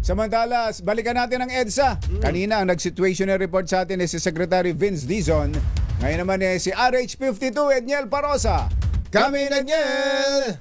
Samantala, balikan natin ang EDSA. Kanina, ang nag-situational report sa atin si Secretary Vince Dizon. Ngayon naman si RH52, Edniel Parosa. Kami, Edniel!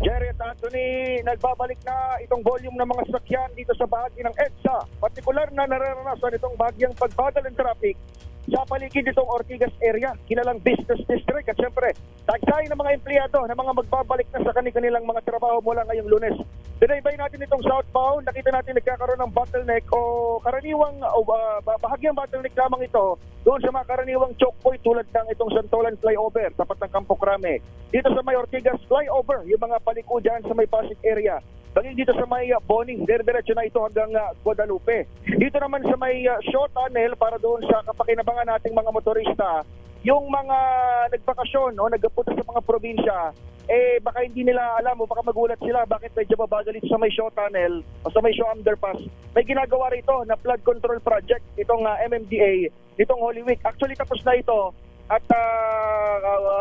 Jerry at Anthony, nagbabalik na itong volume ng mga sasakyan dito sa bahagi ng EDSA. Partikular na nararanasan itong bahagyang pagbagal ng traffic sa paligid nitong Ortigas area, kilalang business district. At syempre, tagsay ng mga empleyado na mga magbabalik na sa kanilang mga trabaho mula ngayong Lunes. Dinaybay natin itong southbound, nakita natin nagkakaroon ng bottleneck o karaniwang bahagyang bottleneck lamang ito doon sa mga karaniwang choke point tulad ng itong Santolan flyover, tapat ng Campo Crame. Dito sa may Ortigas flyover, yung mga paliko dyan sa may Pasig area. Bagay dito sa may Boning, diretso na ito hanggang Guadalupe. Dito naman sa may short tunnel para doon sa kapakinabangan nating mga motorista, yung mga nagbakasyon o nagpunta sa mga probinsya, baka hindi nila alam o baka magulat sila bakit medyo mabagal ito sa may short tunnel o sa may show underpass. May ginagawa rito na flood control project, itong MMDA, itong Holy Week. Actually tapos na ito at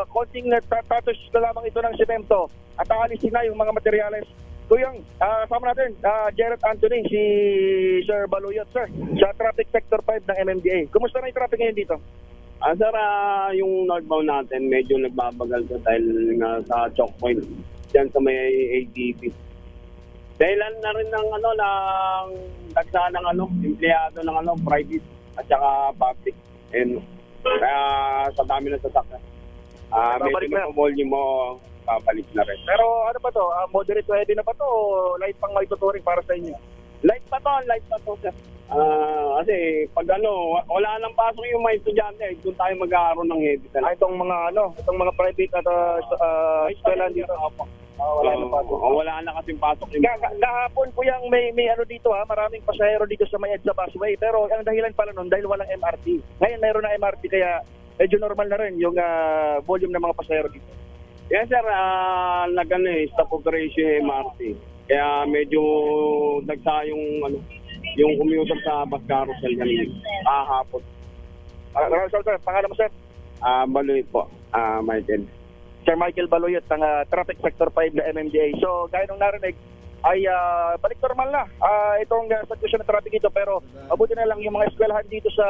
konting tatos na lamang ito ng semento at aalisin na yung mga materyales. Kuyang, kasama natin, Jared Anthony, si Sir Baluyot, sir, sa Traffic Sector 5 ng MMDA. Kumusta na yung traffic ngayon dito? Sir, yung northbound natin medyo nagbabagal ko dahil nga sa choke point dyan sa may ADB. Dahilan na rin ng ng dagsa ng empleyado ng private at saka public. And kaya sa dami ng sasakyan. Medyo na volume mo, babalik na rin. Pero ano ba to? Moderate to heavy na ba to o light pang may tuturing para sa inyo? Light pa to, sir. Kasi pag wala nang pasok yung mga estudyante, doon tayo mag-aaroon ng heavy talaga. Itong mga private at eskwelahan dito. Wala nang pasok. Wala na kasing pasok. Kahapon po yung may dito maraming pasahero dito sa may EDSA busway. Pero ang dahilan pala nun dahil walang MRT. Ngayon mayroon na MRT kaya medyo normal na rin yung volume ng mga pasahero dito. Yes, sir. Stop operation yung MRT. Kaya medyo nagsa yung commuter sa bus carousel kanina. Hapon. Sir, pangalan mo, sir? Baloy po, Michael. Sir Michael Baloyot ng Traffic Sector 5 na MMDA. So, gaya nung narinig, ay balik normal na itong sitwasyon ng traffic dito. Pero mabuti na lang yung mga eskwelahan dito sa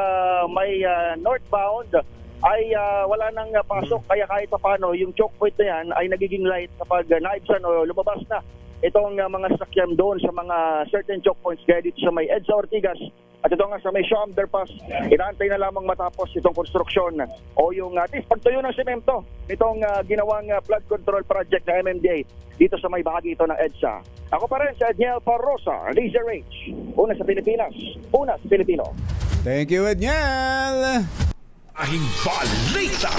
may northbound ay wala nang pasok. Kaya kahit pa paano, yung choke point na yan ay nagiging light kapag naibsan o lumabas na itong mga sasakyan doon sa mga certain choke points gaya dito sa may EDSA Ortigas at ito nga sa may Shaw Underpass. Inaantay na lamang matapos itong konstruksyon o yung pagtuyo ng semento nitong ginawang flood control project ng MMDA dito sa may bahagi ito ng EDSA. Ako pa rin si Edniel Parosa, Laser H. Una sa Pilipinas, una sa Pilipino. Thank you, Edniel! Ahing balita!